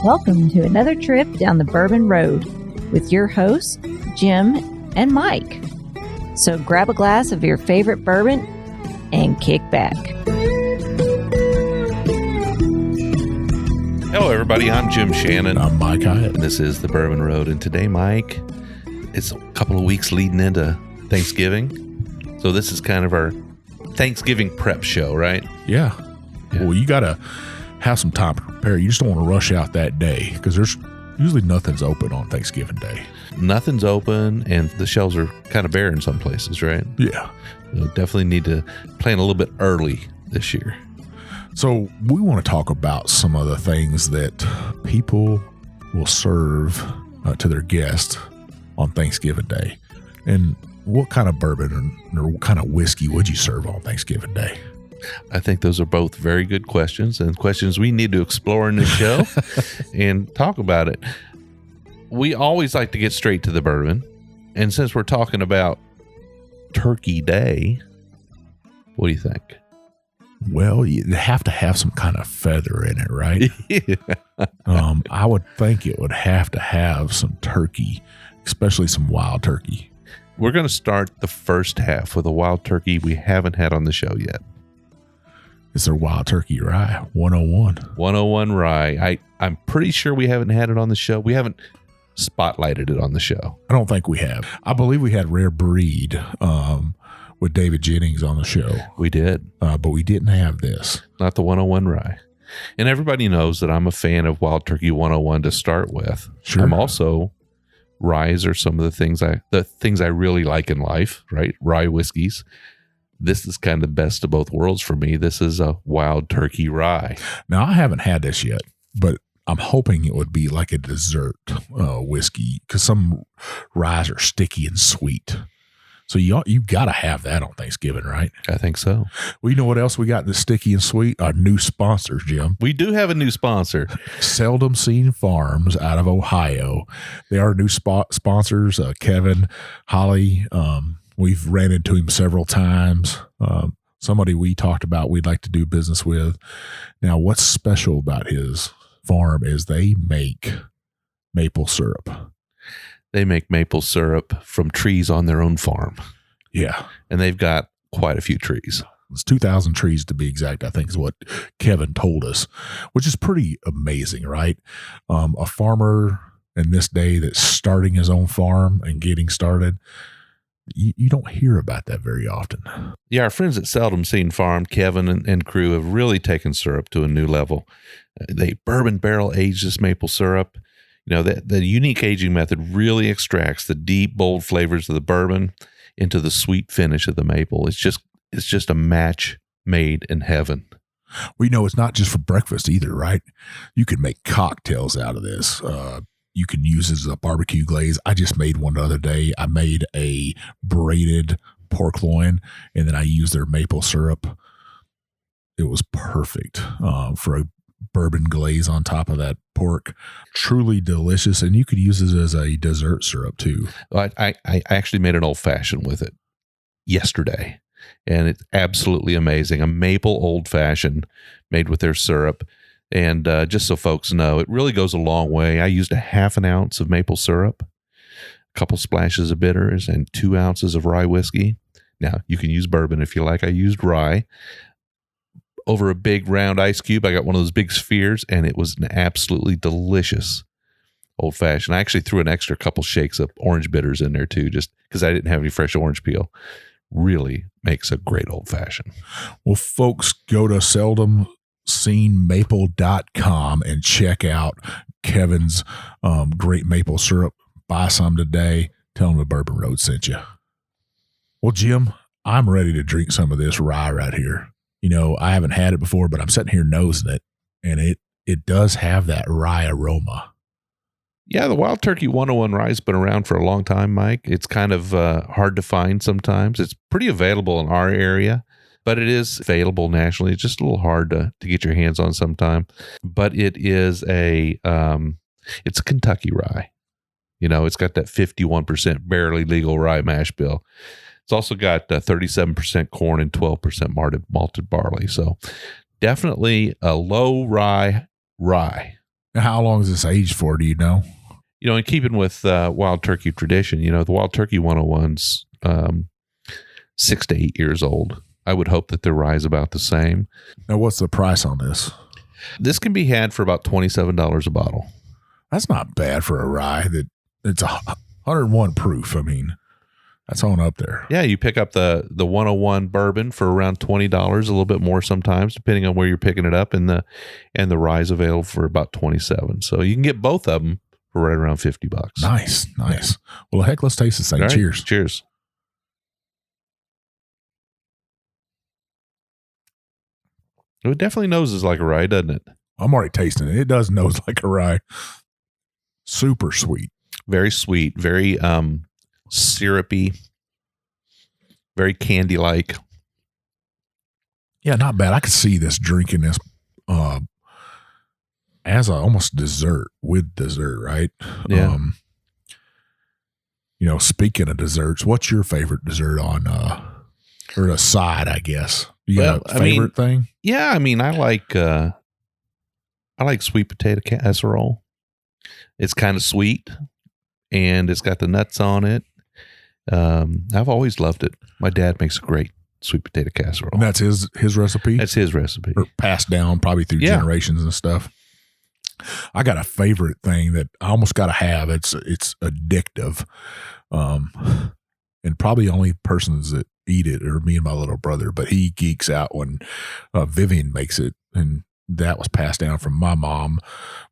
Welcome to another trip down the Bourbon Road with your hosts, Jim and Mike. So grab a glass of your favorite bourbon and kick back. Hello, everybody. I'm Jim Shannon. I'm Mike Hyatt. And this is the Bourbon Road. And today, Mike, it's a couple of weeks leading into Thanksgiving. So this is kind of our Thanksgiving prep show, right? Yeah. Well, you got to have some time to prepare. You just don't want to rush out that day because there's usually nothing's open on Thanksgiving Day. Nothing's open, and the shelves are kind of bare in some places, right? Yeah. So definitely need to plan a little bit early this year. So we want to talk about some of the things that people will serve to their guests on Thanksgiving Day. And what kind of bourbon or what kind of whiskey would you serve on Thanksgiving Day? I think those are both very good questions and questions we need to explore in this show and talk about it. We always like to get straight to the bourbon. And since we're talking about Turkey Day, what do you think? Well, you have to have some kind of feather in it, right? Yeah. I would think it would have to have some turkey, especially some wild turkey. We're going to start the first half with a wild turkey we haven't had on the show yet. Is there Wild Turkey Rye 101? 101 Rye. I'm pretty sure we haven't had it on the show. We haven't spotlighted it on the show. I don't think we have. I believe we had Rare Breed with David Jennings on the show. We did. But we didn't have this. Not the 101 Rye. And everybody knows that I'm a fan of Wild Turkey 101 to start with. Sure. I'm also, ryes are some of the things I really like in life, right? Rye whiskeys. This is kind of the best of both worlds for me. This is a Wild Turkey Rye. Now, I haven't had this yet, but I'm hoping it would be like a dessert whiskey because some ryes are sticky and sweet. So you got to have that on Thanksgiving, right? I think so. Well, you know what else we got that's sticky and sweet? Our new sponsors, Jim. We do have a new sponsor. Seldom Seen Farms out of Ohio. They are new sponsors. Kevin, Holly, we've ran into him several times. Somebody we talked about we'd like to do business with. Now, what's special about his farm is they make maple syrup. They make maple syrup from trees on their own farm. Yeah. And they've got quite a few trees. It's 2,000 trees to be exact, I think is what Kevin told us, which is pretty amazing, right? A farmer in this day that's starting his own farm and getting started, you don't hear about that very often. Yeah, our friends at Seldom Seen Farm, Kevin and crew, have really taken syrup to a new level. They bourbon barrel age this maple syrup. You know, the unique aging method really extracts the deep, bold flavors of the bourbon into the sweet finish of the maple. It's just a match made in heaven. Well, you know, it's not just for breakfast either, right? You can make cocktails out of this. You can use it as a barbecue glaze. I just made one the other day. I made a braided pork loin, and then I used their maple syrup. It was perfect for a bourbon glaze on top of that pork. Truly delicious, and you could use it as a dessert syrup too. I actually made an old-fashioned with it yesterday, and it's absolutely amazing. A maple old-fashioned made with their syrup. And just so folks know, it really goes a long way. I used a half an ounce of maple syrup, a couple splashes of bitters, and 2 ounces of rye whiskey. Now, you can use bourbon if you like. I used rye. Over a big round ice cube, I got one of those big spheres, and it was an absolutely delicious old-fashioned. I actually threw an extra couple shakes of orange bitters in there, too, just because I didn't have any fresh orange peel. Really makes a great old-fashioned. Well, folks, go to seldomseenmaple.com and check out Kevin's great maple syrup. Buy some today. Tell him the Bourbon Road sent you. Well, Jim, I'm ready to drink some of this rye right here. You know, I haven't had it before, but I'm sitting here nosing it, and it does have that rye aroma. Yeah, the Wild Turkey 101 Rye has been around for a long time, Mike. It's kind of hard to find sometimes. It's pretty available in our area, but it is available nationally. It's just a little hard to get your hands on sometime. But it is it's a Kentucky rye. You know, it's got that 51% barely legal rye mash bill. It's also got 37% corn and 12% malted barley. So definitely a low rye. Now, how long is this aged for? Do you know? In keeping with wild turkey tradition, the wild turkey 101's 6 to 8 years old. I would hope that their rye is about the same. Now, what's the price on this? This can be had for about $27 a bottle. That's not bad for a rye. It's 101 proof. I mean, that's on up there. Yeah, you pick up the 101 bourbon for around $20, a little bit more sometimes, depending on where you're picking it up, and the rye is available for about $27. So you can get both of them for right around $50. Nice. Well, heck, let's taste this thing. Right, cheers. Cheers. It definitely noses like a rye, doesn't it? I'm already tasting it. It does nose like a rye. Super sweet. Very sweet, very syrupy, very candy-like. Yeah, not bad. I could see this drinking this as almost dessert, right? Yeah. Speaking of desserts, what's your favorite dessert on or a side, I guess? You got a favorite thing? Yeah, I mean, I like sweet potato casserole. It's kind of sweet, and it's got the nuts on it. I've always loved it. My dad makes a great sweet potato casserole. And that's his recipe? That's his recipe. Or passed down probably through generations and stuff. I got a favorite thing that I almost got to have. It's addictive. And probably the only persons that eat it are me and my little brother, but he geeks out when Vivian makes it. And that was passed down from my mom,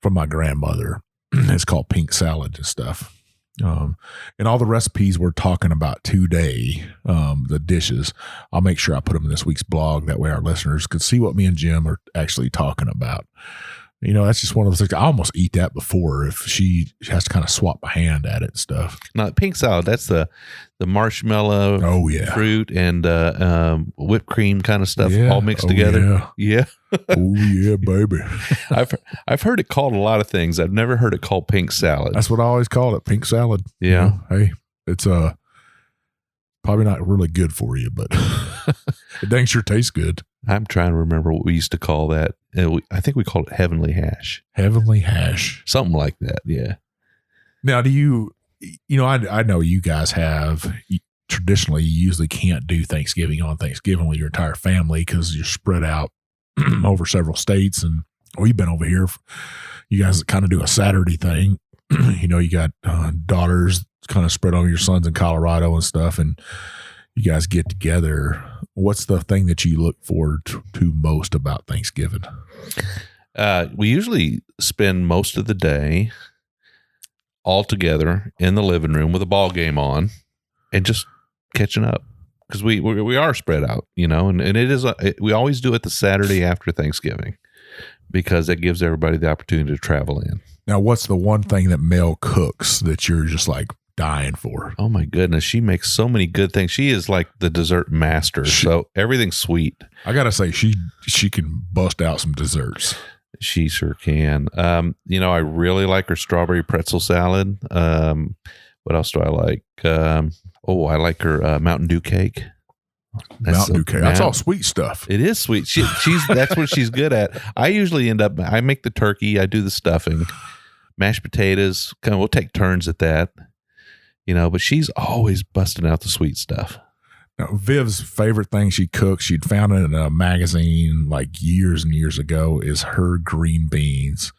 from my grandmother. It's called pink salad and stuff. And all the recipes we're talking about today, the dishes, I'll make sure I put them in this week's blog. That way our listeners could see what me and Jim are actually talking about. That's just one of those things. I almost eat that before if she has to kind of swap my hand at it and stuff. Now, pink salad, that's the marshmallow, fruit, and whipped cream kind of stuff all mixed together. Yeah. Oh, yeah, baby. I've heard it called a lot of things. I've never heard it called pink salad. That's what I always call it, pink salad. Yeah. Hey, it's probably not really good for you, but it dang sure tastes good. I'm trying to remember what we used to call that. I think we called it heavenly hash. Heavenly hash. Something like that, yeah. Now, do you I know you guys have, traditionally, you usually can't do Thanksgiving on Thanksgiving with your entire family because you're spread out over several states. And we've been over here. You guys kind of do a Saturday thing. You got daughters kind of spread over your sons in Colorado and stuff. And you guys get together. What's the thing that you look forward to most about Thanksgiving? We usually spend most of the day all together in the living room with a ball game on and just catching up because we are spread out, and it is we always do it the Saturday after Thanksgiving because that gives everybody the opportunity to travel in. Now, what's the one thing that Mel cooks that you're just like dying for? Oh my goodness, she makes so many good things. She is like the dessert master. So everything's sweet. I gotta say, she can bust out some desserts. She sure can. I really like her strawberry pretzel salad. What else do I like? I like her Mountain Dew cake. Mountain Dew cake. That's all sweet stuff. It is sweet. She's that's what she's good at. I usually I make the turkey. I do the stuffing, mashed potatoes. We'll take turns at that. But she's always busting out the sweet stuff. Now, Viv's favorite thing she cooks, she'd found it in a magazine like years and years ago, is her green beans.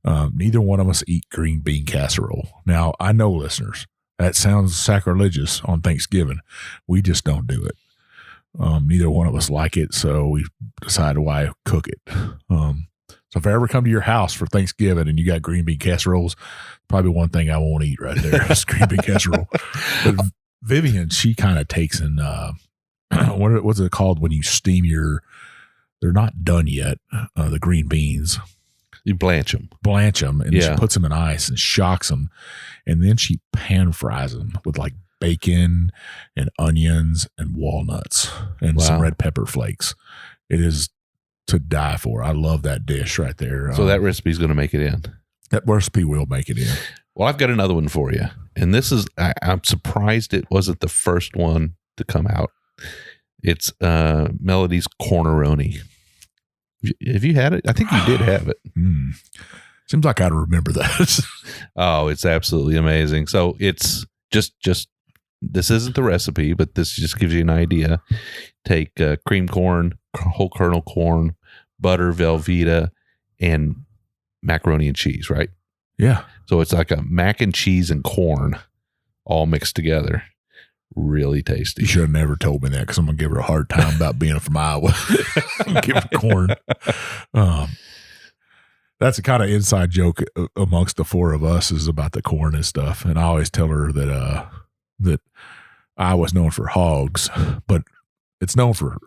Neither one of us eat green bean casserole. Now, I know, listeners, that sounds sacrilegious on Thanksgiving. We just don't do it. Neither one of us like it, so we decided why cook it. So if I ever come to your house for Thanksgiving and you got green bean casseroles, probably one thing I won't eat right there is green bean casserole. But Vivian, she kind of takes in, what's it called when you steam they're not done yet, the green beans. You blanch them. And she puts them in ice and shocks them. And then she pan fries them with like bacon and onions and walnuts and some red pepper flakes. It is to die for. I love that dish right there. So that recipe is going to make it in. That recipe will make it in. Well, I've got another one for you. And this is, I'm surprised it wasn't the first one to come out. It's Melody's Corneroni. Have you had it? I think you did have it. Seems like I'd remember that. Oh, it's absolutely amazing. So it's just this isn't the recipe, but this just gives you an idea. Take cream corn, whole kernel corn, butter, Velveeta, and macaroni and cheese, right? Yeah. So it's like a mac and cheese and corn all mixed together. Really tasty. You should have never told me that because I'm going to give her a hard time about being from Iowa. Give her corn. That's a kind of inside joke amongst the four of us is about the corn and stuff. And I always tell her that Iowa's known for hogs, but it's known for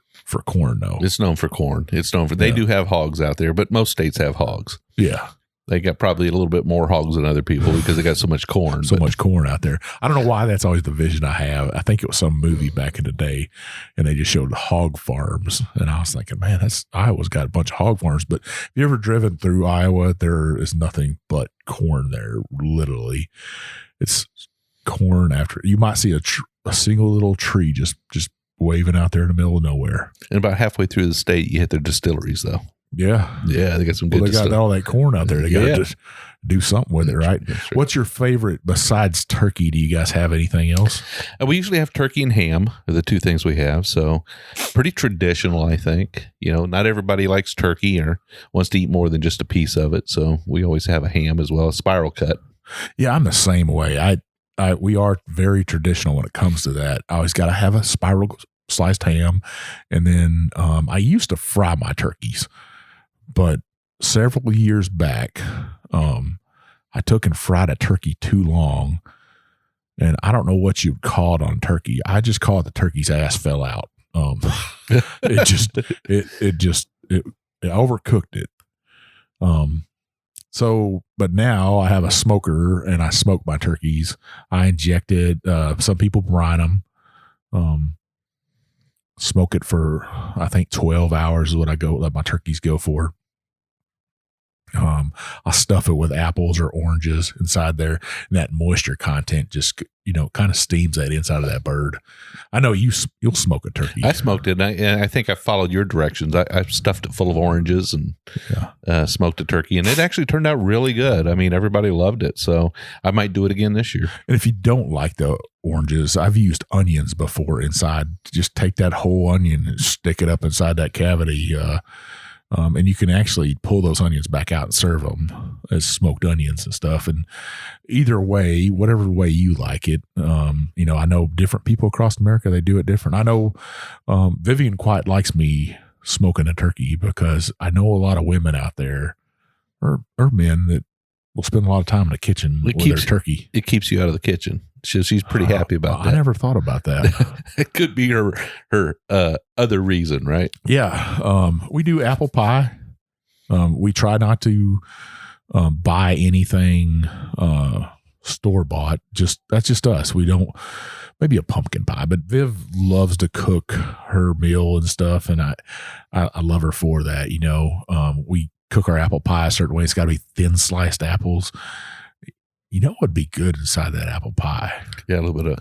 corn, though. It's known for corn. They do have hogs out there, but most states have hogs. Yeah. They got probably a little bit more hogs than other people because they got so much corn. Much corn out there. I don't know why that's always the vision I have. I think it was some movie back in the day, and they just showed hog farms. And I was thinking, man, Iowa's got a bunch of hog farms. But if you ever driven through Iowa, there is nothing but corn there, literally. It's corn after. You might see a single little tree just waving out there in the middle of nowhere. And about halfway through the state, you hit their distilleries, though. Yeah. Yeah, they got some good They got all that corn out there. They got to just do something with it, right? That's right. What's your favorite besides turkey? Do you guys have anything else? We usually have turkey and ham are the two things we have. So pretty traditional, I think. Not everybody likes turkey or wants to eat more than just a piece of it. So we always have a ham as well, a spiral cut. Yeah, I'm the same way. We are very traditional when it comes to that. I always got to have a spiral sliced ham. And then I used to fry my turkeys. But several years back, I took and fried a turkey too long, and I don't know what you'd call it on turkey. I just call it the turkey's ass fell out. It overcooked it. But now I have a smoker and I smoke my turkeys. I injected. Some people brine them. Smoke it for I think 12 hours is what let my turkeys go for. I'll stuff it with apples or oranges inside there, and that moisture content just kind of steams that inside of that bird. I know you'll smoke a turkey. I smoked it, and I think I followed your directions. I stuffed it full of oranges and smoked a turkey, and it actually turned out really good. I mean, everybody loved it, so I might do it again this year. And if you don't like the oranges, I've used onions before inside. Just take that whole onion and stick it up inside that cavity. And you can actually pull those onions back out and serve them as smoked onions and stuff. And either way, whatever way you like it, I know different people across America, they do it different. I know Vivian quite likes me smoking a turkey because I know a lot of women out there or men that will spend a lot of time in the kitchen with their turkey. It keeps you out of the kitchen. She's pretty happy about that. I never thought about that. It could be her other reason, right? Yeah. We do apple pie. We try not to buy anything store bought. That's just us. We don't. Maybe a pumpkin pie, but Viv loves to cook her meal and stuff, and I love her for that. We cook our apple pie a certain way. It's got to be thin sliced apples. What would be good inside that apple pie? Yeah, a little bit of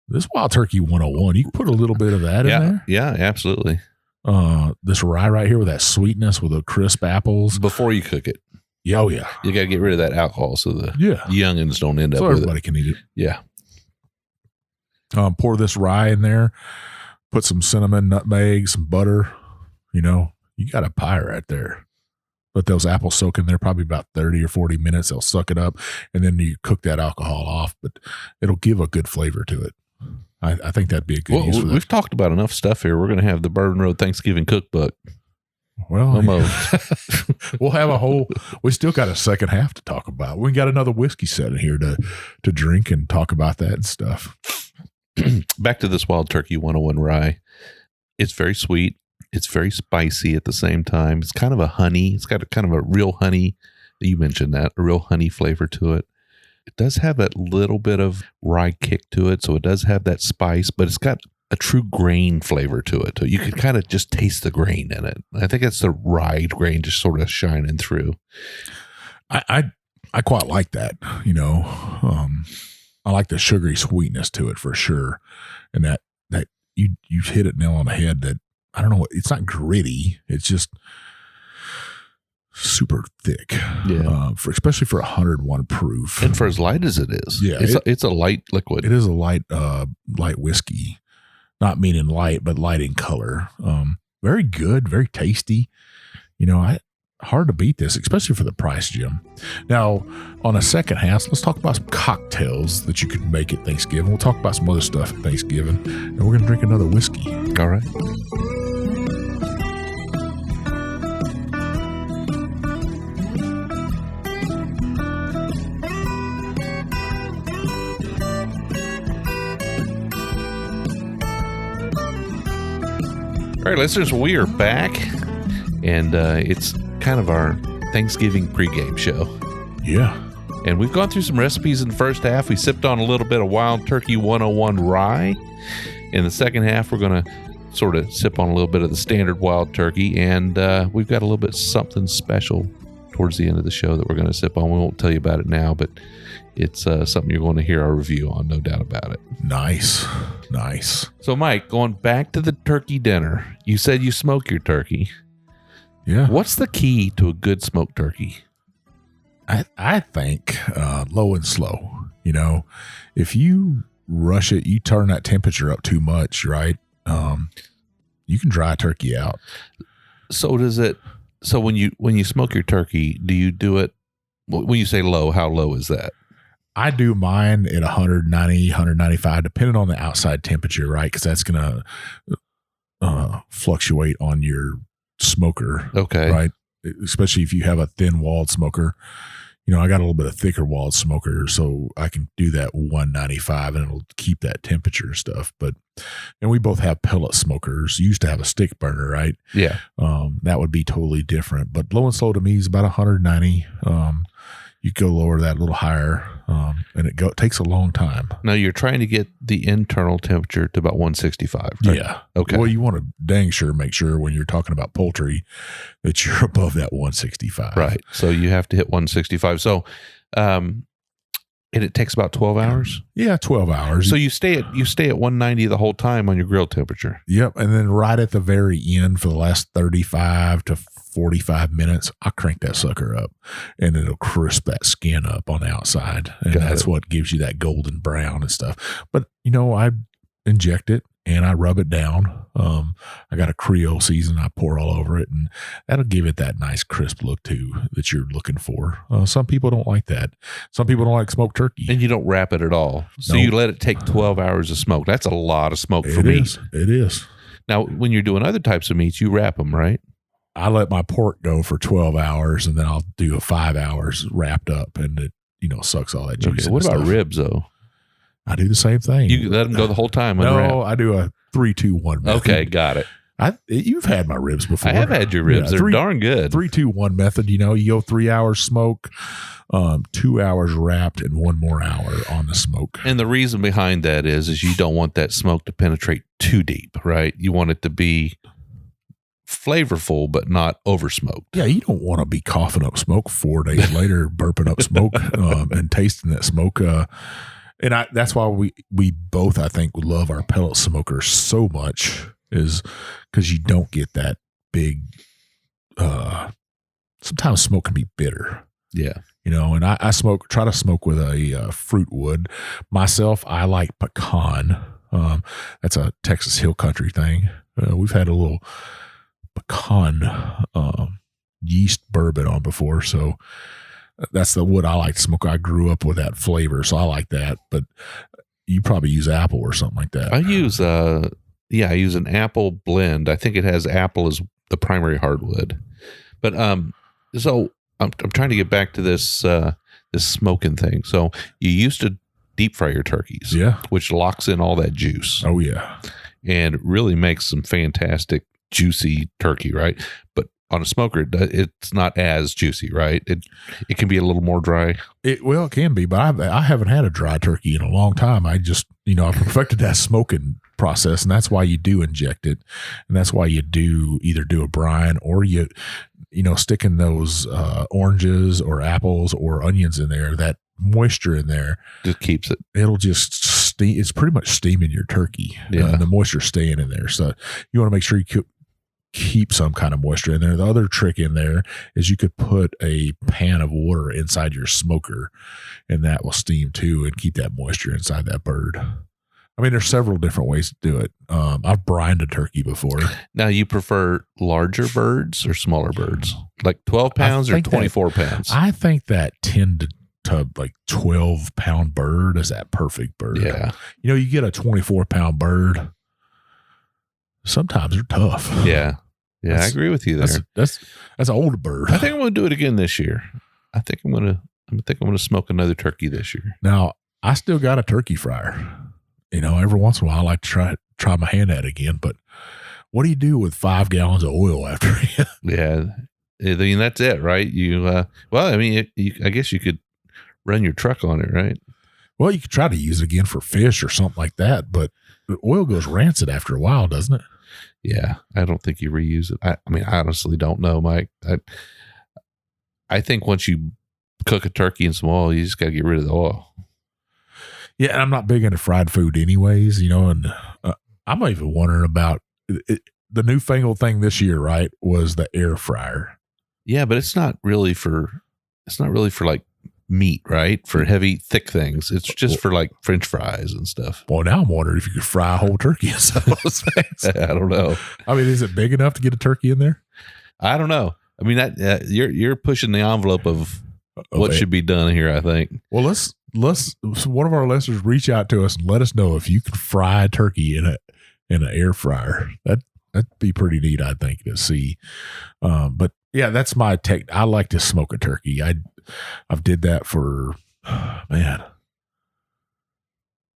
this Wild Turkey 101. You can put a little bit of that in there. Yeah, absolutely. This rye right here with that sweetness with the crisp apples. Before you cook it. Yeah, oh yeah. You got to get rid of that alcohol so the youngins don't end up with it. So everybody can eat it. Yeah. Pour this rye in there. Put some cinnamon, nutmeg, some butter. You got a pie right there. Let those apples soak in there probably about 30 or 40 minutes. They'll suck it up, and then you cook that alcohol off, but it'll give a good flavor to it. I think that'd be a good use for that. We've talked about enough stuff here. We're going to have the Bourbon Road Thanksgiving cookbook. Well, almost. We'll have we still got a second half to talk about. We got another whiskey set in here to drink and talk about that and stuff. Back to this Wild Turkey 101 rye. It's very sweet. It's very spicy at the same time. It's kind of a honey. It's got a kind of a real honey. You mentioned that, a real honey flavor to it. It does have that little bit of rye kick to it. So it does have that spice, but it's got a true grain flavor to it. So you can kind of just taste the grain in it. I think it's the rye grain just sort of shining through. I quite like that, I like the sugary sweetness to it for sure. And that you hit it nail on the head that, I don't know, it's not gritty. It's just super thick. Yeah. Especially for 101 proof. And for as light as it is. Yeah. It's a light liquid. It is a light whiskey. Not meaning light, but light in color. Very good, very tasty. Hard to beat this, especially for the price, Jim. Now, on a second half, let's talk about some cocktails that you could make at Thanksgiving. We'll talk about some other stuff at Thanksgiving, and we're going to drink another whiskey. All right. All right, listeners, we are back, and it's kind of our Thanksgiving pregame show. Yeah. And we've gone through some recipes in the first half. We sipped on a little bit of Wild Turkey 101 Rye. In the second half, we're going to sort of sip on a little bit of the standard Wild Turkey, and we've got a little bit something special towards the end of the show that we're going to sip on. We won't tell you about it now, but it's something you're going to hear our review on, no doubt about it. Nice. So, Mike, going back to the turkey dinner, you said you smoke your turkey. Yeah. What's the key to a good smoked turkey? I think low and slow. If you rush it, you turn that temperature up too much, right? You can dry a turkey out. So when you smoke your turkey, do you do it, when you say low, how low is that? I do mine at 190, 195, depending on the outside temperature, right? Because that's going to fluctuate on your smoker. Okay. Right? Especially if you have a thin-walled smoker. I got a little bit of thicker-walled smoker, so I can do that 195, and it'll keep that temperature stuff. And we both have pellet smokers. You used to have a stick burner, right? Yeah. That would be totally different. But low and slow to me is about 190. You go lower that a little higher, and it takes a long time. Now you're trying to get the internal temperature to about 165, right? Yeah. Okay. Well, you want to dang sure make sure when you're talking about poultry that you're above that 165. Right. So you have to hit 165. So, and it takes about 12 hours. Yeah, 12 hours. So you stay at 190 the whole time on your grill temperature. Yep. And then right at the very end, for the last 35 to 45 minutes, I crank that sucker up, and it'll crisp that skin up on the outside. And that's what gives you that golden brown and stuff. But, I inject it and I rub it down. I got a Creole season I pour all over it, and that'll give it that nice crisp look too that you're looking for. Some people don't like that. Some people don't like smoked turkey. And you don't wrap it at all. So you let it take 12 hours of smoke. That's a lot of smoke for meat. It is. Now, when you're doing other types of meats, you wrap them, right? I let my pork go for 12 hours, and then I'll do a 5 hours wrapped up, and it, sucks all that juice. Okay. What about ribs, though? I do the same thing. You let them go the whole time? No, I do a 3-2-1 method. Okay, got it. You've had my ribs before. I have had your ribs. They're darn good. 3-2-1 method. You go 3 hours smoke, 2 hours wrapped, and 1 more hour on the smoke. And the reason behind that is you don't want that smoke to penetrate too deep, right? You want it to be flavorful, but not over smoked. Yeah, you don't want to be coughing up smoke 4 days later, burping up smoke and tasting that smoke. And that's why we both, I think, love our pellet smokers so much, is because you don't get that big. Sometimes smoke can be bitter. Yeah, and I try to smoke with a fruit wood. Myself, I like pecan. That's a Texas Hill Country thing. We've had a little pecan yeast bourbon on before, so that's the wood I like to smoke. I grew up with that flavor, so I like that. But you probably use apple or something like that. I use I use an apple blend. I think it has apple as the primary hardwood. But so I'm trying to get back to this this smoking thing. So you used to deep fry your turkeys, yeah, which locks in all that juice. Oh yeah, and really makes some fantastic juicy turkey, right? But on a smoker, it's not as juicy, right? It can be a little more dry. It can be, but I haven't had a dry turkey in a long time. I just, I perfected that smoking process, and that's why you do inject it, and that's why you do either do a brine or you sticking those oranges or apples or onions in there. That moisture in there just keeps it. It'll just steam. It's pretty much steaming your turkey. Yeah, the moisture staying in there. So you want to make sure you keep some kind of moisture in there. The other trick in there is you could put a pan of water inside your smoker, and that will steam too and keep that moisture inside that bird. I mean, there's several different ways to do it. I've brined a turkey before. Now, you prefer larger birds or smaller birds, like 12 pounds or 24 pounds? I think that 10 to like 12-pound bird is that perfect bird. Yeah. You know, you get a 24-pound bird, sometimes they're tough. Yeah. Yeah, I agree with you there. That's an older bird. I think I'm going to do it again this year. I think I'm going to smoke another turkey this year. Now, I still got a turkey fryer. You know, every once in a while I like to try my hand at it again, but what do you do with 5 gallons of oil after you? Yeah. I mean, that's it, right? I guess you could run your truck on it, right? Well, you could try to use it again for fish or something like that, but the oil goes rancid after a while, doesn't it? Yeah, I don't think you reuse it. I mean, I honestly don't know, Mike. I think once you cook a turkey in some oil, you just got to get rid of the oil. Yeah, and I'm not big into fried food anyways, you know, and I'm even wondering about the newfangled thing this year, right, was the air fryer. Yeah, but it's not really for like meat, right? For heavy, thick things. It's just for like French fries and stuff. Well, now I'm wondering if you could fry a whole turkey and some of those things. I don't know. I mean, is it big enough to get a turkey in there? I don't know. I mean, that you're pushing the envelope of what should be done here, I think. Well, let's one of our listeners reach out to us and let us know if you could fry a turkey in an air fryer. That'd be pretty neat, I think, to see. But yeah, that's my tech. I like to smoke a turkey. I've did that for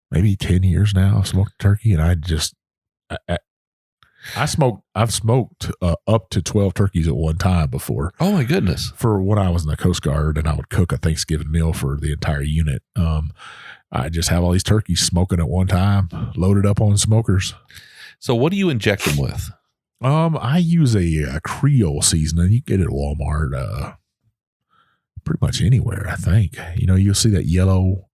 maybe 10 years now. I've smoked a turkey, and I've smoked up to 12 turkeys at one time before. Oh my goodness. For when I was in the Coast Guard and I would cook a Thanksgiving meal for the entire unit. I just have all these turkeys smoking at one time, loaded up on smokers. So what do you inject them with? I use a Creole seasoning. You get it at Walmart, pretty much anywhere, I think. You know, you'll see that yellow.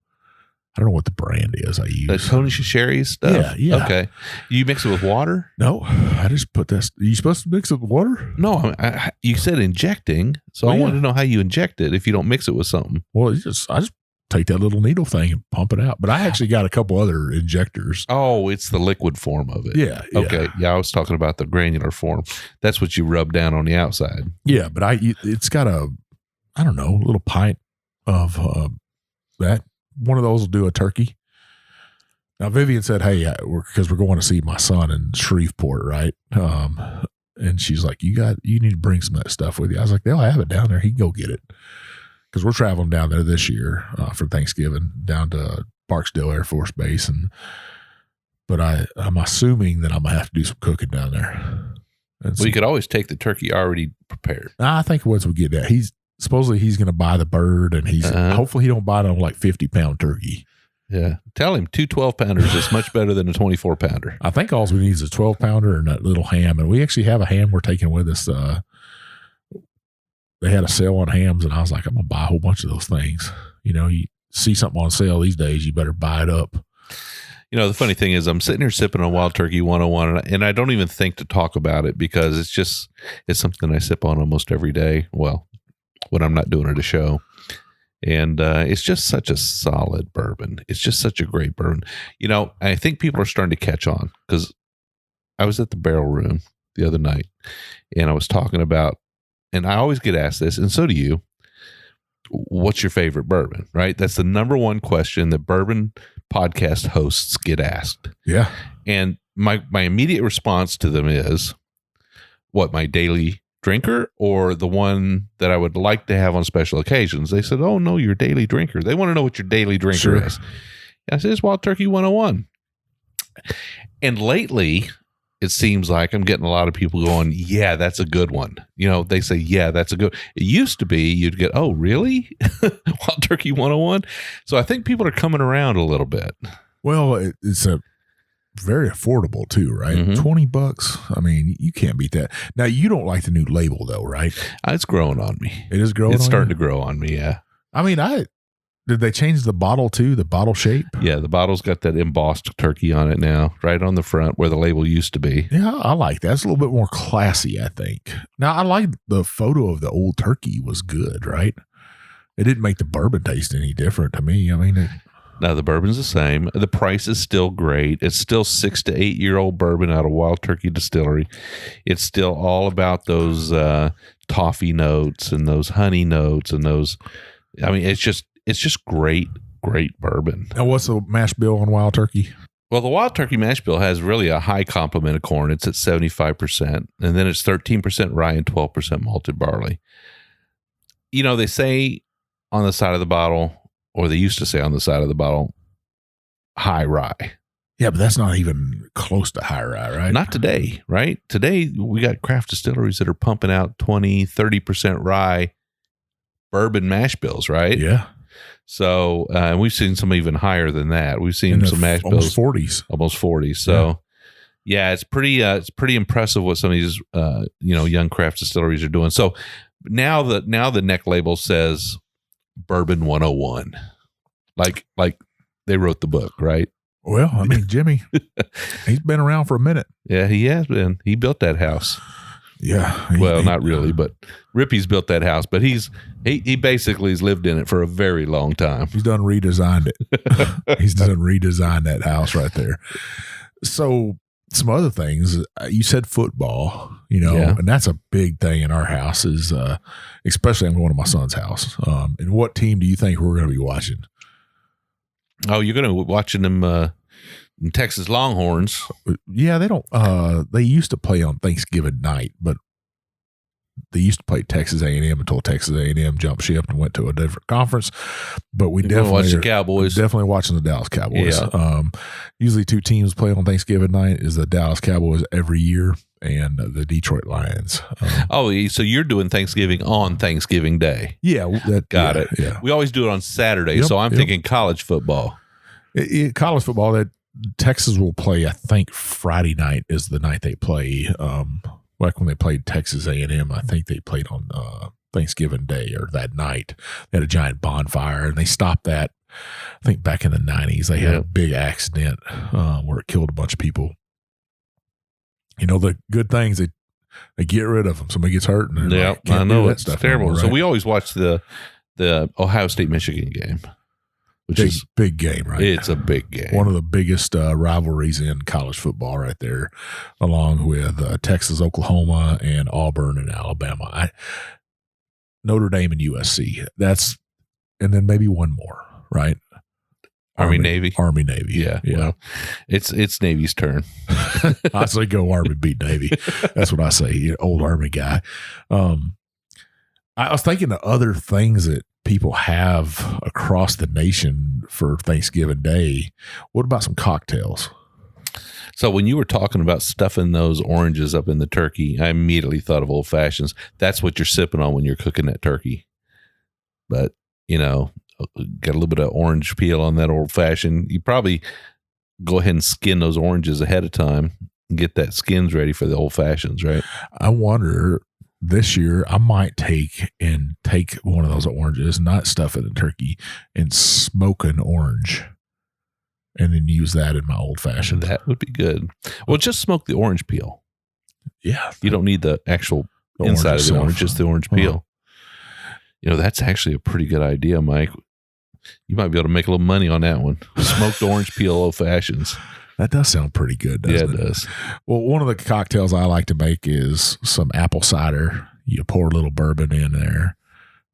I don't know what the brand is I use. The Tony Sherry stuff? Yeah. Okay. You mix it with water? No, I just put this. Are you supposed to mix it with water? No, you said injecting, so I wanted to know how you inject it if you don't mix it with something. Well, I just take that little needle thing and pump it out. But I actually got a couple other injectors. Oh, it's the liquid form of it. Yeah. Okay. Yeah, I was talking about the granular form. That's what you rub down on the outside. Yeah, but it's got a little pint of that. One of those will do a turkey. Now, Vivian said, hey, because we're going to see my son in Shreveport, right? And she's like, you need to bring some of that stuff with you. I was like, they'll have it down there. He can go get it. Because we're traveling down there this year for Thanksgiving down to Barksdale Air Force Base. But I'm assuming that I'm going to have to do some cooking down there. You could always take the turkey already prepared. I think once we get that, supposedly he's going to buy the bird, and hopefully he don't buy it on like 50-pound turkey. Yeah. Tell him 2 12-pounders is much better than a 24-pounder. I think all we need is a 12-pounder and that little ham. And we actually have a ham we're taking with us. They had a sale on hams, and I was like, I'm going to buy a whole bunch of those things. You know, you see something on sale these days, you better buy it up. You know, the funny thing is I'm sitting here sipping on Wild Turkey 101, and I don't even think to talk about it because it's something I sip on almost every day. Well, when I'm not doing it a show. And it's just such a solid bourbon. It's just such a great bourbon. You know, I think people are starting to catch on because I was at the barrel room the other night and I was talking about, and I always get asked this, and so do you, what's your favorite bourbon, right? That's the number one question that bourbon podcast hosts get asked. Yeah. And my immediate response to them is, what, my daily drinker or the one that I would like to have on special occasions? They said, oh no, your daily drinker. They want to know what your daily drinker is. And I said, it's Wild Turkey 101. And lately it seems like I'm getting a lot of people going, yeah, that's a good one. You know, they say, yeah, that's a good. It used to be you'd get, oh really? Wild Turkey 101. So I think people are coming around a little bit. Well, it's a very affordable too, right? Mm-hmm. $20. I mean, you can't beat that. Now, you don't like the new label though, right? It's growing on me. It is growing. It's starting to grow on me. Yeah. I mean, I Did they change the bottle too? The bottle shape? Yeah, the bottle's got that embossed turkey on it now, right on the front where the label used to be. Yeah, I like that. It's a little bit more classy, I think. Now, I like the photo of the old turkey was good, right? It didn't make the bourbon taste any different to me. I mean, No, the bourbon's the same. The price is still great. It's still 6 to 8 year old bourbon out of Wild Turkey Distillery. It's still all about those toffee notes and those honey notes and those. I mean, it's just great bourbon. Now, what's the mash bill on Wild Turkey? Well, the Wild Turkey mash bill has really a high complement of corn. It's at 75%, and then it's 13% rye and 12% malted barley. You know, they say on the side of the bottle, or they used to say on the side of the bottle, high rye. Yeah, but that's not even close to high rye, right? Not today, right? Today, we got craft distilleries that are pumping out 20, 30% rye bourbon mash bills, right? Yeah. So we've seen some even higher than that. We've seen some mash bills almost 40. So yeah, it's pretty impressive what some of these young craft distilleries are doing. So now the neck label says Bourbon 101, like they wrote the book, right? Well, I mean, Jimmy, he's been around for a minute. Yeah, he has been. He built that house. Yeah. Not really, but Rippy's built that house, but he basically has lived in it for a very long time. He's done redesigned it. He's done redesigned that house right there. So some other things, you said football, and that's a big thing in our house is, especially I'm going to my son's house. And what team do you think we're going to be watching? Oh, you're going to be watching them, Texas Longhorns. Yeah, they don't. They used to play on Thanksgiving night, but they used to play Texas A&M until Texas A&M jumped ship and went to a different conference. But we definitely watch the Cowboys. Definitely watching the Dallas Cowboys. Yeah. Usually two teams play on Thanksgiving night is the Dallas Cowboys every year and the Detroit Lions. So you're doing Thanksgiving on Thanksgiving Day? Yeah, got it. Yeah, we always do it on Saturday, so I'm thinking college football. College football, that Texas will play, I think Friday night is the night they play. Like when they played Texas A&M, I think they played on Thanksgiving Day or that night. They had a giant bonfire, and they stopped that, I think, back in the 90s. They had a big accident where it killed a bunch of people. The good things, they get rid of them. Somebody gets hurt. And I know. It's terrible. Anymore, right? So we always watch the Ohio State-Michigan game. Which is big game, right? It's a big game. One of the biggest rivalries in college football right there, along with Texas, Oklahoma, and Auburn and Alabama. Notre Dame and USC. And then maybe one more, right? Army Navy. Yeah. Well, it's Navy's turn. I say go Army beat Navy. That's what I say. Old Army guy. I was thinking of other things that people have across the nation for Thanksgiving Day. What about some cocktails? So when you were talking about stuffing those oranges up in the turkey, I immediately thought of old fashions. That's what you're sipping on when you're cooking that turkey. But, got a little bit of orange peel on that old fashioned. You probably go ahead and skin those oranges ahead of time and get that skins ready for the old fashions, right? I wonder, this year I might take one of those oranges, not stuff it in turkey, and smoke an orange, and then use that in my old fashioned. That would be good. Well, just smoke the orange peel. Yeah, you don't need the actual inside of the orange, just the orange peel. That's actually a pretty good idea, Mike. You might be able to make a little money on that one. Smoked orange peel old fashions. That does sound pretty good, doesn't it? Yeah, it does. Well, one of the cocktails I like to make is some apple cider. You pour a little bourbon in there.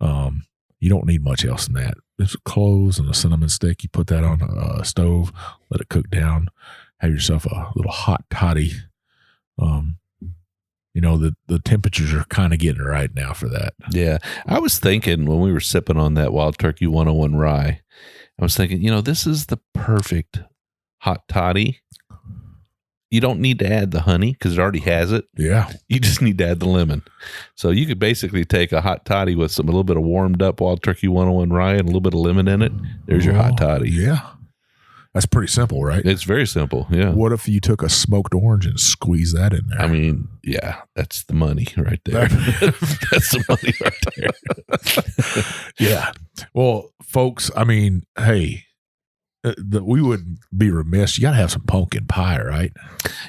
You don't need much else than that. There's cloves and a cinnamon stick. You put that on a stove, let it cook down. Have yourself a little hot toddy. The temperatures are kind of getting right now for that. Yeah. I was thinking when we were sipping on that Wild Turkey 101 rye, I was thinking, this is the perfect hot toddy. You don't need to add the honey because it already has it. Yeah. You just need to add the lemon. So you could basically take a hot toddy with a little bit of warmed up Wild Turkey 101 rye and a little bit of lemon in it. There's your hot toddy. Yeah. That's pretty simple, right? It's very simple. Yeah. What if you took a smoked orange and squeezed that in there? I mean, yeah, that's the money right there. That's the money right there. Yeah. Well, folks, I mean, hey, we wouldn't be remiss. You got to have some pumpkin pie, right?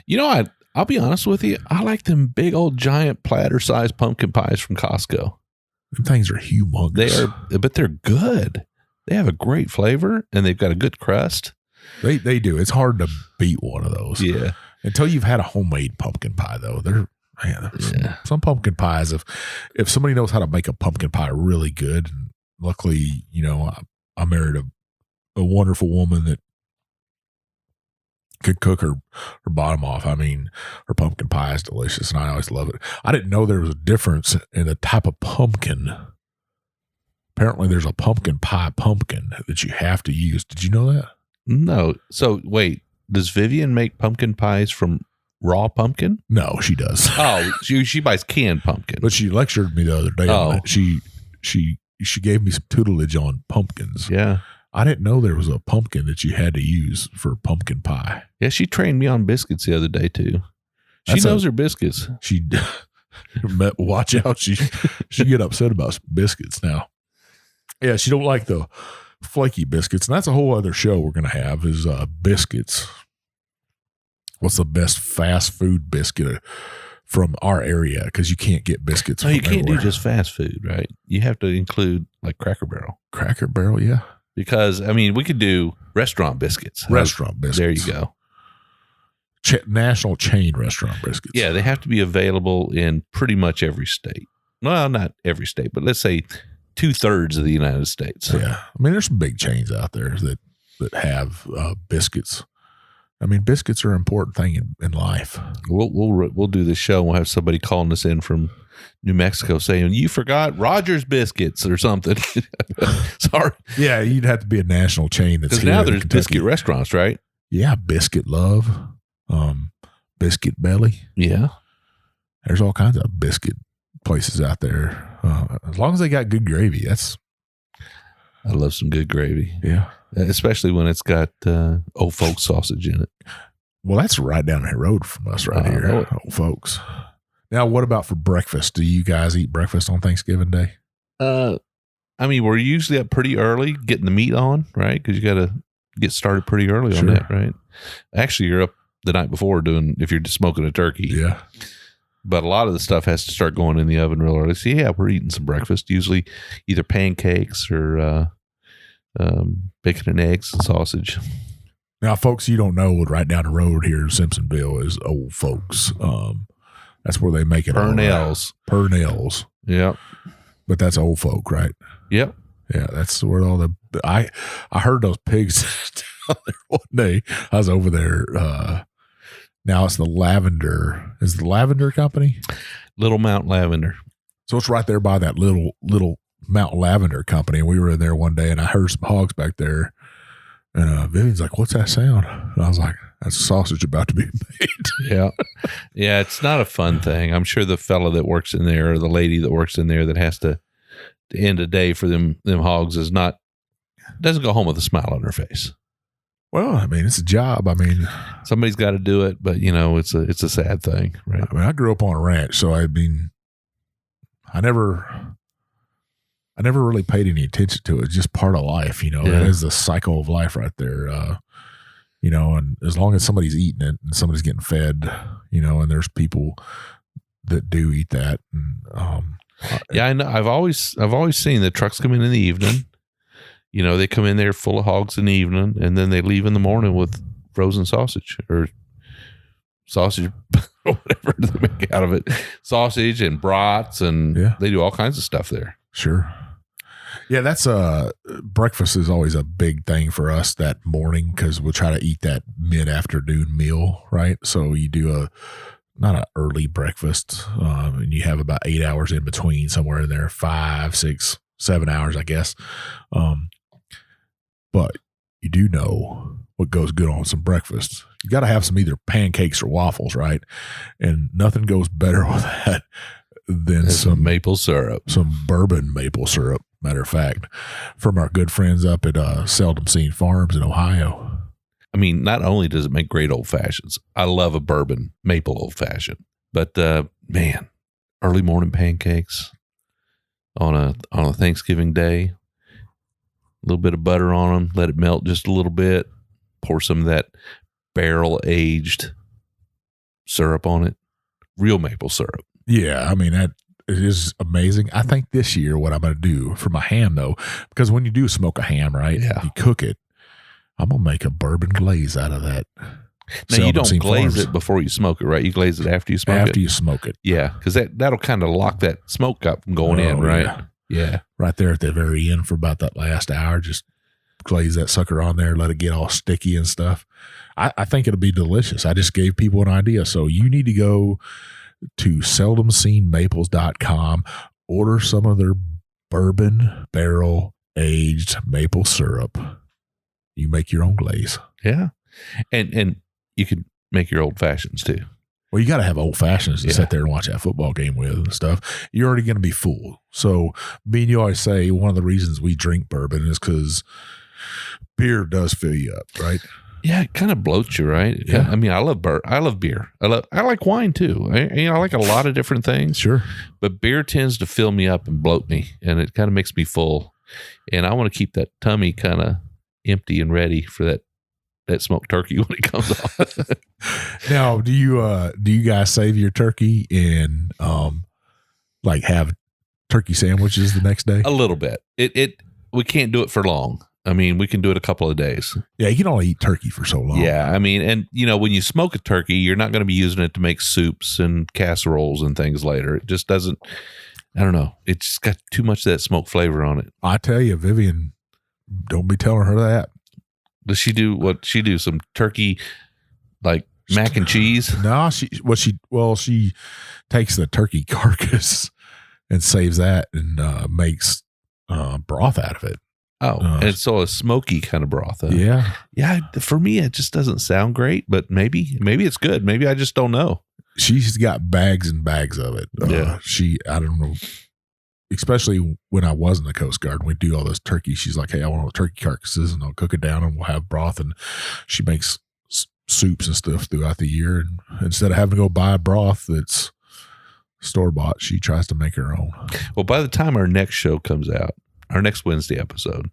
You know, I'll be honest with you. I like them big old giant platter-sized pumpkin pies from Costco. Them things are humongous. But they're good. They have a great flavor, and they've got a good crust. They do. It's hard to beat one of those. Yeah. Until you've had a homemade pumpkin pie, though. Some pumpkin pies, if somebody knows how to make a pumpkin pie really good, and luckily, you know, I married a wonderful woman that could cook her bottom off. I mean, her pumpkin pie is delicious, and I always love it. I didn't know there was a difference in the type of pumpkin. Apparently, there's a pumpkin pie pumpkin that you have to use. Did you know that? No. So, wait, does Vivian make pumpkin pies from raw pumpkin? No, she does. Oh, she buys canned pumpkin. But she lectured me the other day on it. She gave me some tutelage on pumpkins. Yeah. I didn't know there was a pumpkin that you had to use for pumpkin pie. Yeah, she trained me on biscuits the other day too. She knows her biscuits. She watch out. She get upset about biscuits now. Yeah, she don't like the flaky biscuits, and that's a whole other show we're gonna have is biscuits. What's the best fast food biscuit from our area? Because you can't get biscuits. No, you can't everywhere. do just fast food, right? You have to include like Cracker Barrel. Cracker Barrel, yeah. Because, I mean, we could do restaurant biscuits. Restaurant biscuits. There you go. National chain restaurant biscuits. Yeah, they have to be available in pretty much every state. Well, not every state, but let's say 2/3 of the United States. Yeah. I mean, there's some big chains out there that have biscuits. I mean, biscuits are an important thing in life. We'll do this show. We'll have somebody calling us in from New Mexico saying, you forgot Rogers biscuits or something. Sorry. Yeah, you'd have to be a national chain that's because here now in there's Kentucky. biscuit restaurants, right? Yeah, Biscuit Love, Biscuit Belly. Yeah. There's all kinds of biscuit places out there. As long as they got good gravy, I love some good gravy. Yeah. Especially when it's got old folks sausage in it. Well, that's right down the road from us right here, old folks. Now, what about for breakfast? Do you guys eat breakfast on Thanksgiving Day? I mean, we're usually up pretty early getting the meat on, right? Because you got to get started pretty early on that, right? Actually, you're up the night before if you're just smoking a turkey. Yeah. But a lot of the stuff has to start going in the oven real early. So, yeah, we're eating some breakfast, usually either pancakes or bacon and eggs and sausage. Now, folks, you don't know, right down the road here in Simpsonville is Old Folks. That's where they make it. Purnell's. Purnell's. Yep. But that's Old Folk, right? Yep. Yeah, that's where all the I heard those pigs down there one day. I was over there. Now it's the Lavender. Is the Lavender Company? Little Mount Lavender. So it's right there by that little Mount Lavender Company. And we were in there one day, and I heard some hogs back there. And Vivian's like, "What's that sound?" And I was like, "That's a sausage about to be made." Yeah. Yeah, it's not a fun thing. I'm sure the fella that works in there or the lady that works in there that has to end a day for them hogs doesn't go home with a smile on her face. Well, I mean, it's a job. I mean, somebody's got to do it, but it's a sad thing, right? I mean, I grew up on a ranch, so I never really paid any attention to it. It's just part of life, Yeah. That is the cycle of life right there. And as long as somebody's eating it and somebody's getting fed, and there's people that do eat that. And, yeah, I know. I've always seen the trucks come in the evening. They come in there full of hogs in the evening, and then they leave in the morning with frozen sausage or sausage, or whatever they make out of it. Sausage and brats, and they do all kinds of stuff there. Sure. Yeah, that's breakfast is always a big thing for us that morning because we'll try to eat that mid-afternoon meal, right? So you do not an early breakfast, and you have about 8 hours in between, somewhere in there, 5, 6, 7 hours, I guess. But you do know what goes good on some breakfast. You got to have some either pancakes or waffles, right? And nothing goes better with that than some maple syrup, some bourbon maple syrup. Matter of fact, from our good friends up at Seldom Seen Farms in Ohio. I mean, not only does it make great old fashions, I love a bourbon maple old fashioned, but man, early morning pancakes on a Thanksgiving day. little bit of butter on them, let it melt just a little bit, pour some of that barrel-aged syrup on it, real maple syrup. Yeah, I mean, that it is amazing. I think this year what I'm going to do for my ham, though, because when you do smoke a ham, right, you cook it, I'm going to make a bourbon glaze out of that. Now, you don't glaze it before you smoke it, right? You glaze it after you smoke it? After you smoke it. Yeah, because that'll kind of lock that smoke up from going in, right? Yeah. Right there at the very end for about that last hour, just glaze that sucker on there, let it get all sticky and stuff. I think it'll be delicious. I just gave people an idea. So you need to go to seldomseenmaples.com, order some of their bourbon barrel-aged maple syrup. You make your own glaze. Yeah. And you can make your old fashions too. Well, you got to have old fashions to sit there and watch that football game with and stuff. You're already going to be full. So me and you always say one of the reasons we drink bourbon is because beer does fill you up, right? Yeah, it kind of bloats you, right? Yeah. I mean, I love beer. I like wine too. I like a lot of different things. Sure. But beer tends to fill me up and bloat me, and it kind of makes me full. And I want to keep that tummy kind of empty and ready for that smoked turkey when it comes off. Now, do you guys save your turkey and like have turkey sandwiches the next day? A little bit. We can't do it for long. I mean, we can do it a couple of days. Yeah, you can only eat turkey for so long. Yeah, I mean, and when you smoke a turkey, you're not going to be using it to make soups and casseroles and things later. It just doesn't. I don't know. It's just got too much of that smoked flavor on it. I tell you, Vivian, don't be telling her that. Does she do what she do? Some turkey, like mac and cheese? No, she takes the turkey carcass and saves that and makes broth out of it. Oh, and so a smoky kind of broth. Yeah. Yeah. For me, it just doesn't sound great, but maybe it's good. Maybe I just don't know. She's got bags and bags of it. Yeah. I don't know. Especially when I was in the Coast Guard, we do all this turkey. She's like, hey, I want all the turkey carcasses and I'll cook it down and we'll have broth. And she makes soups and stuff throughout the year. And instead of having to go buy broth that's store-bought, she tries to make her own. Well, by the time our next show comes out, our next Wednesday episode,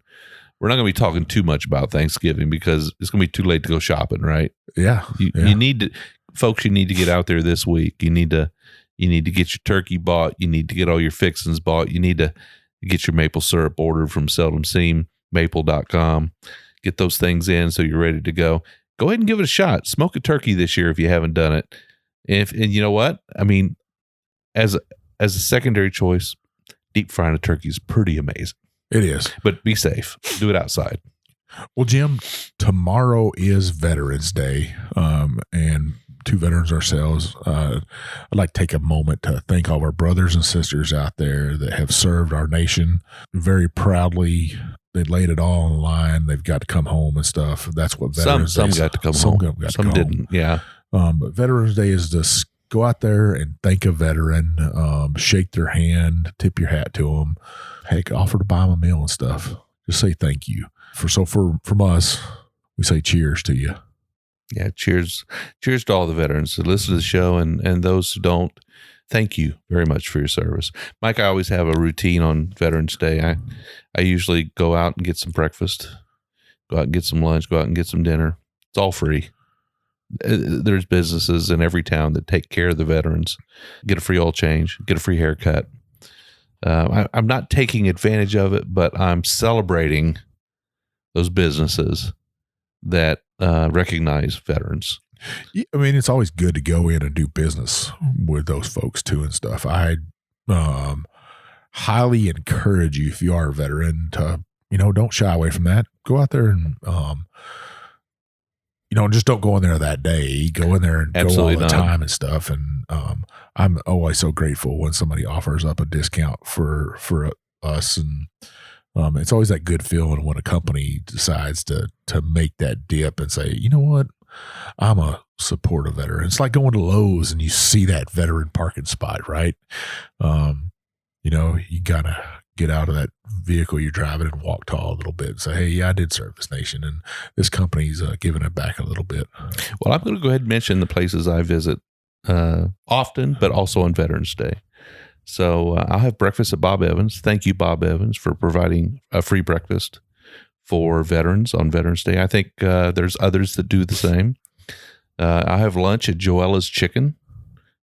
we're not going to be talking too much about Thanksgiving because it's going to be too late to go shopping, right? Yeah. You need to, folks, you need to get out there this week. You need to get your turkey bought. You need to get all your fixings bought. You need to get your maple syrup ordered from seldomseenmaple.com. Get those things in so you're ready to go. Go ahead and give it a shot. Smoke a turkey this year if you haven't done it. And you know what? I mean, as a secondary choice, deep frying a turkey is pretty amazing. It is. But be safe. Do it outside. Well, Jim, tomorrow is Veterans Day, and two veterans ourselves. I'd like to take a moment to thank all of our brothers and sisters out there that have served our nation very proudly. They laid it all on the line. They've got to come home and stuff. That's what Veterans Day is. Some got to come home. Some didn't. Yeah. But Veterans Day is to go out there and thank a veteran, shake their hand, tip your hat to them. Heck, offer to buy them a meal and stuff. Just say thank you. From us, we say cheers to you. Yeah, cheers to all the veterans that listen to the show and those who don't. Thank you very much for your service. Mike, I always have a routine on Veterans Day. I usually go out and get some breakfast, go out and get some lunch, go out and get some dinner. It's all free. There's businesses in every town that take care of the veterans. Get a free oil change, get a free haircut. I'm not taking advantage of it, but I'm celebrating those businesses that recognize veterans. I mean, it's always good to go in and do business with those folks too and stuff. I highly encourage you, if you are a veteran, to, don't shy away from that. Go out there and, just don't go in there that day. Go in there and Absolutely go all the not. time and stuff. And I'm always so grateful when somebody offers up a discount for us. And it's always that good feeling when a company decides to make that dip and say, you know what? I'm a supportive veteran. It's like going to Lowe's and you see that veteran parking spot, right? You gotta get out of that vehicle you're driving and walk tall a little bit and say, hey, yeah, I did serve this nation and this company's giving it back a little bit. Well, I'm going to go ahead and mention the places I visit often, but also on Veterans Day. So I'll have breakfast at Bob Evans. Thank you, Bob Evans, for providing a free breakfast for veterans on Veterans Day. I think there's others that do the same. I have lunch at Joella's Chicken.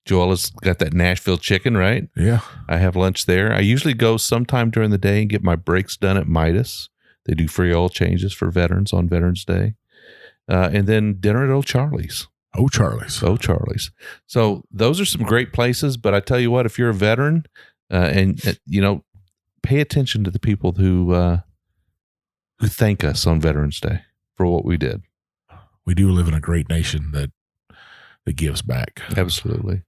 Joella's got that Nashville chicken, right? Yeah. I have lunch there. I usually go sometime during the day and get my breaks done at Midas. They do free oil changes for veterans on Veterans Day. And then dinner at O'Charlie's. O'Charlie's. So those are some great places. But I tell you what, if you're a veteran and pay attention to the people who thank us on Veterans Day for what we did. We do live in a great nation that gives back. Absolutely.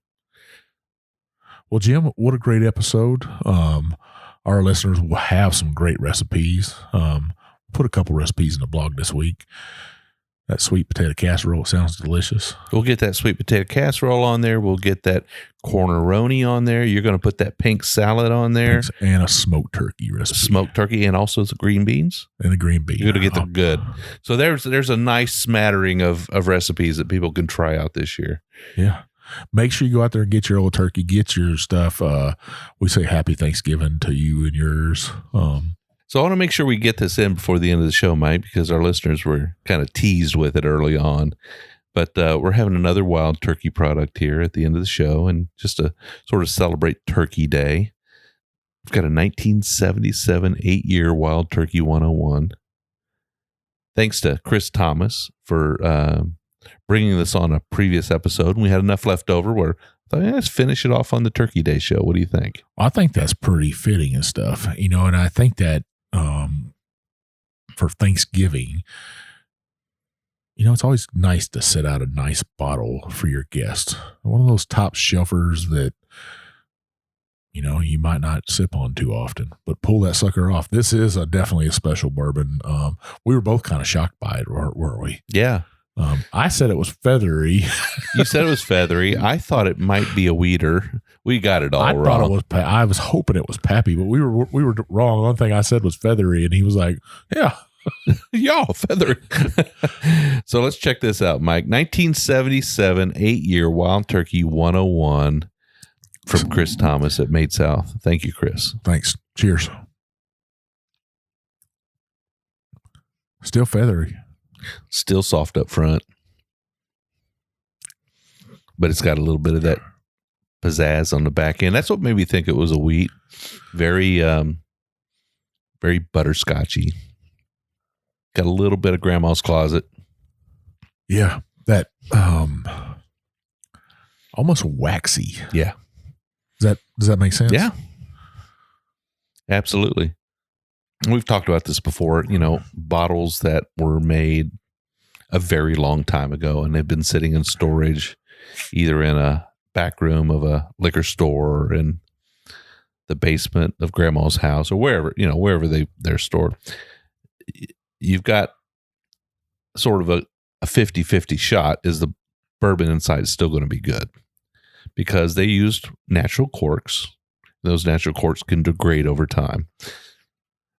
Well, Jim, what a great episode. Our listeners will have some great recipes. Put a couple recipes in the blog this week. That sweet potato casserole sounds delicious. We'll get that sweet potato casserole on there. We'll get that corneroni on there. You're going to put that pink salad on there. And a smoked turkey recipe. Smoked turkey and also the green beans. And the green beans. You're going to get them good. So there's a nice smattering of recipes that people can try out this year. Yeah. Make sure you go out there and get your old turkey. Get your stuff. We say happy Thanksgiving to you and yours. So I want to make sure we get this in before the end of the show, Mike, because our listeners were kind of teased with it early on. But we're having another wild turkey product here at the end of the show, and just to sort of celebrate Turkey Day, we've got a 1977 8-year Wild Turkey 101. Thanks to Chris Thomas for bringing this on a previous episode. And we had enough left over where I thought, let's finish it off on the Turkey Day show. What do you think? I think that's pretty fitting and stuff, and I think that for Thanksgiving, it's always nice to set out a nice bottle for your guest. One of those top shelfers that, you might not sip on too often, but pull that sucker off. This is definitely a special bourbon. We were both kind of shocked by it, weren't we? Yeah. I said it was feathery. You said it was feathery. I thought it might be a weeder. We got it all wrong. I was hoping it was pappy, but we were wrong. One thing I said was feathery, and he was like, "Yeah, y'all feathery." So let's check this out, Mike. 1977 8-year Wild Turkey 101 from Chris Thomas at Made South. Thank you, Chris. Thanks. Cheers. Still feathery. Still soft up front, but it's got a little bit of that pizzazz on the back end. That's what made me think it was a wheat. Very, very butterscotchy. Got a little bit of grandma's closet. Yeah, that almost waxy. Yeah. Does that make sense? Yeah. Absolutely. We've talked about this before, bottles that were made a very long time ago and they've been sitting in storage either in a back room of a liquor store or in the basement of grandma's house or wherever they're stored. You've got sort of a 50-50 shot. Is the bourbon inside still going to be good? Because they used natural corks. Those natural corks can degrade over time.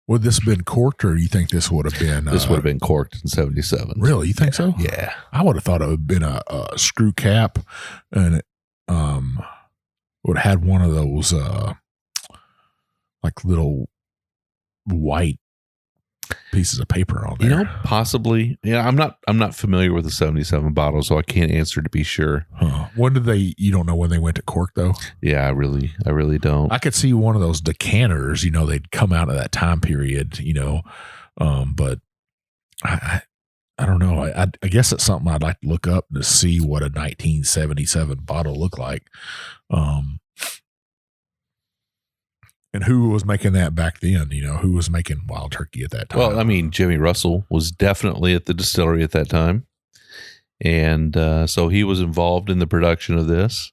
Would this have been corked, or do you think this would have been? This would have been corked in 77. Really? You think so? Yeah. I would have thought it would have been a screw cap, and it would have had one of those like little white pieces of paper on there. Possibly. Yeah, I'm not familiar with the 77 bottle, so I can't answer to be sure. When did you don't know when they went to cork though? Yeah, I really don't. I could see one of those decanters, they'd come out of that time period, but I don't know. I guess it's something I'd like to look up to see what a 1977 bottle looked like. And who was making that back then? Who was making Wild Turkey at that time? Well, Jimmy Russell was definitely at the distillery at that time. And so he was involved in the production of this.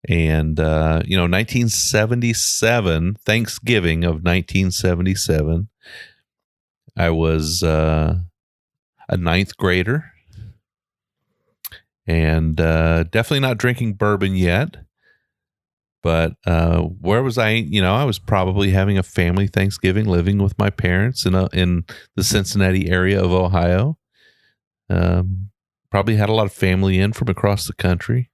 And, 1977, Thanksgiving of 1977, I was a ninth grader. And definitely not drinking bourbon yet. But where was I? I was probably having a family Thanksgiving, living with my parents in the Cincinnati area of Ohio. Probably had a lot of family in from across the country.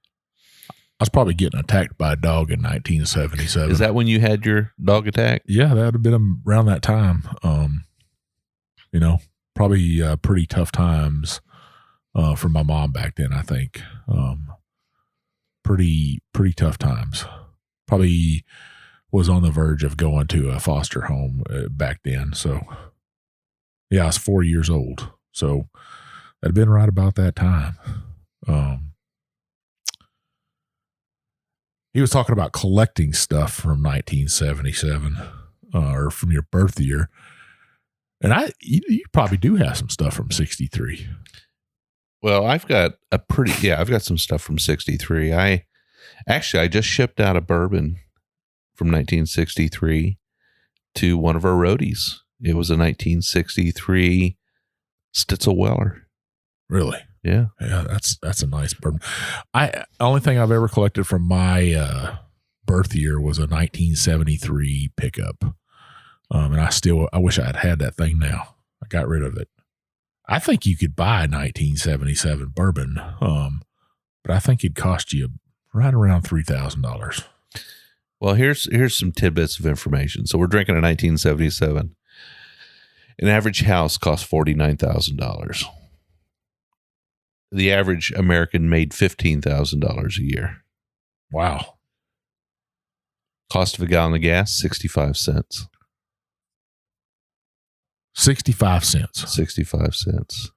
I was probably getting attacked by a dog in 1977. Is that when you had your dog attack? Yeah, that would have been around that time. Probably pretty tough times for my mom back then, I think. Pretty tough times. Probably was on the verge of going to a foster home back then. So, yeah, I was 4 years old. So, that'd been right about that time. He was talking about collecting stuff from 1977 or from your birth year. And you probably do have some stuff from 63. Well, I've got some stuff from 63. I just shipped out a bourbon from 1963 to one of our roadies. It was a 1963 Stitzel Weller. Really? Yeah. Yeah, that's a nice bourbon. Only thing I've ever collected from my birth year was a 1973 pickup. And I wish I had that thing now. I got rid of it. I think you could buy a 1977 bourbon, but I think it'd cost you right around $3,000. Well, here's some tidbits of information. So we're drinking a 1977. An average house costs $49,000. The average American made $15,000 a year. Wow. Cost of a gallon of gas, 65 cents. 65 cents. 65 cents.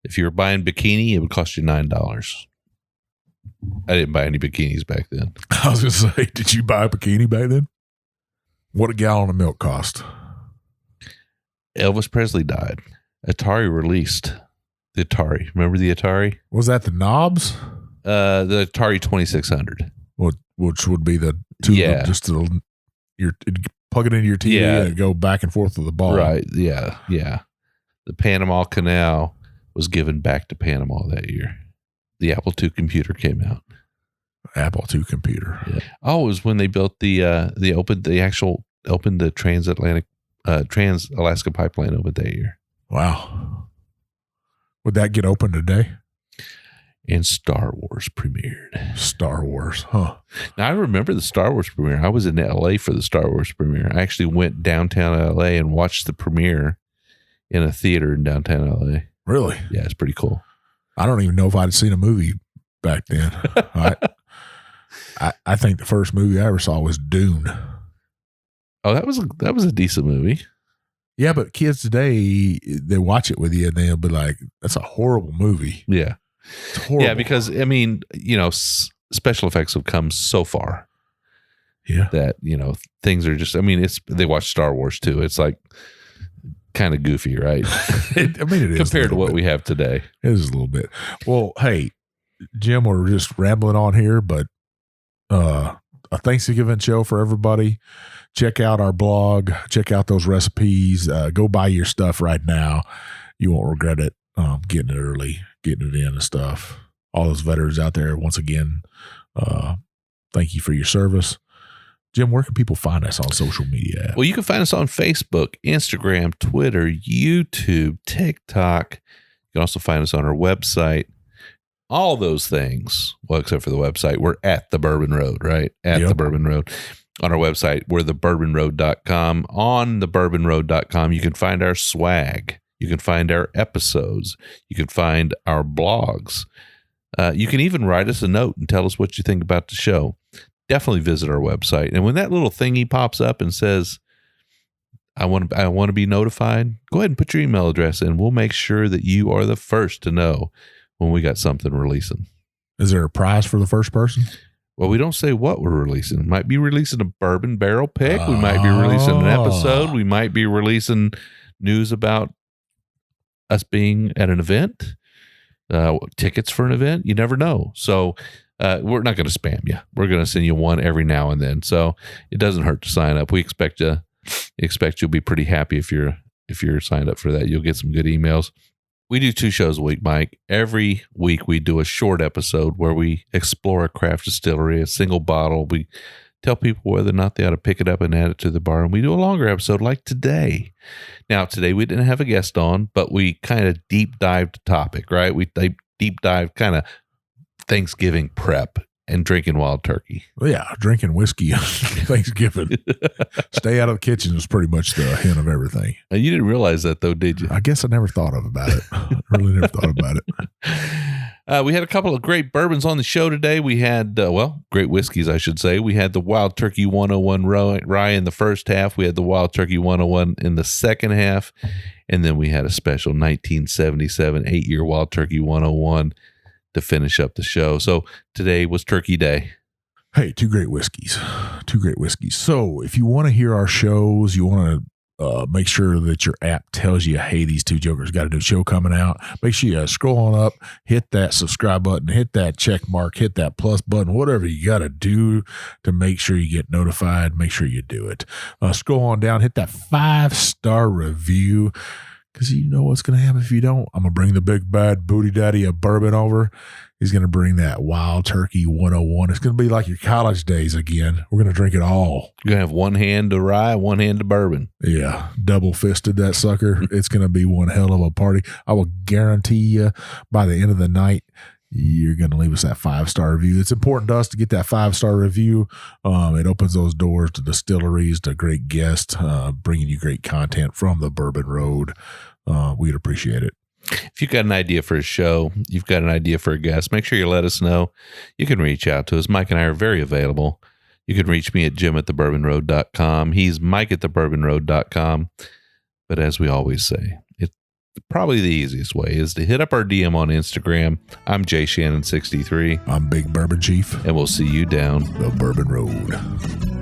If you were buying bikini, it would cost you $9. I didn't buy any bikinis back then. I was going to say, did you buy a bikini back then? What a gallon of milk cost? Elvis Presley died. Atari released the Atari. Remember the Atari? Was that the knobs? The Atari 2600. Which would be the two, just plug it into your TV and go back and forth with the ball. Right. Yeah. Yeah. The Panama Canal was given back to Panama that year. The Apple II computer came out. Apple II computer. Yeah. Oh, it was when they built opened the Trans-Alaska pipeline over that year. Wow. Would that get open today? And Star Wars premiered. Star Wars, huh? Now, I remember the Star Wars premiere. I was in LA for the Star Wars premiere. I actually went downtown LA and watched the premiere in a theater in downtown LA. Really? Yeah, it's pretty cool. I don't even know if I'd seen a movie back then. I think the first movie I ever saw was Dune. Oh, that was a decent movie. Yeah, but kids today, they watch it with you and they'll be like, that's a horrible movie. Yeah. It's horrible. Yeah, because, I mean, special effects have come so far. Yeah. That, things are just, they watch Star Wars too. It's like kind of goofy, right? It is. Compared to what we have today. It is a little bit. Well, hey, Jim, we're just rambling on here, but a Thanksgiving show for everybody. Check out our blog. Check out those recipes. Go buy your stuff right now. You won't regret it. Getting it early, getting it in and stuff. All those veterans out there, once again, thank you for your service. Jim, where can people find us on social media? Well, you can find us on Facebook, Instagram, Twitter, YouTube, TikTok. You can also find us on our website. All those things, well, except for the website, we're at the Bourbon Road, right? At the Bourbon Road. On our website, we're thebourbonroad.com. On thebourbonroad.com, you can find our swag. You can find our episodes. You can find our blogs. You can even write us a note and tell us what you think about the show. Definitely visit our website. And when that little thingy pops up and says, I want to be notified, go ahead and put your email address in. We'll make sure that you are the first to know when we got something releasing. Is there a prize for the first person? Well, we don't say what we're releasing. We might be releasing a bourbon barrel pick. We might be releasing an episode. We might be releasing news about us being at an event, tickets for an event. You never know. So we're not going to spam you. We're going to send you one every now and then. So it doesn't hurt to sign up. We expect you'll be pretty happy if you're signed up for that. You'll get some good emails. We do 2 shows a week, Mike. Every week we do a short episode where we explore a craft distillery, a single bottle. We tell people whether or not they ought to pick it up and add it to the bar. And we do a longer episode like today. Now, today we didn't have a guest on, but we kind of deep dived the topic, right? We deep dive kind of Thanksgiving prep and drinking wild turkey. Well, yeah, drinking whiskey on Thanksgiving. Stay out of the kitchen is pretty much the hint of everything. You didn't realize that, though, did you? I guess I never thought about it. I really never thought about it. We had a couple of great bourbons on the show today. We had, great whiskeys, I should say. We had the Wild Turkey 101 Rye in the first half. We had the Wild Turkey 101 in the second half. And then we had a special 1977 8-year Wild Turkey 101 to finish up the show. So today was Turkey Day. Hey, two great whiskeys. So if you want to hear our shows, you want to make sure that your app tells you, hey, these two jokers got a new show coming out. Make sure you scroll on up, hit that subscribe button, hit that check mark, hit that plus button, whatever you got to do to make sure you get notified. Make sure you do it. Scroll on down, hit that 5-star review, because you know what's going to happen if you don't. I'm going to bring the big bad booty daddy of bourbon over. He's going to bring that Wild Turkey 101. It's going to be like your college days again. We're going to drink it all. You're going to have one hand to rye, one hand to bourbon. Yeah, double-fisted that sucker. It's going to be one hell of a party. I will guarantee you by the end of the night, you're going to leave us that 5-star review. It's important to us to get that 5-star review. It opens those doors to distilleries, to great guests, bringing you great content from the Bourbon Road. We'd appreciate it. If you've got an idea for a show, you've got an idea for a guest, make sure you let us know. You can reach out to us. Mike and I are very available. You can reach me at jim@thebourbonroad.com. He's mike@thebourbonroad.com. But as we always say, it's probably the easiest way is to hit up our DM on Instagram. I'm JShannon63. I'm Big Bourbon Chief. And we'll see you down the Bourbon Road.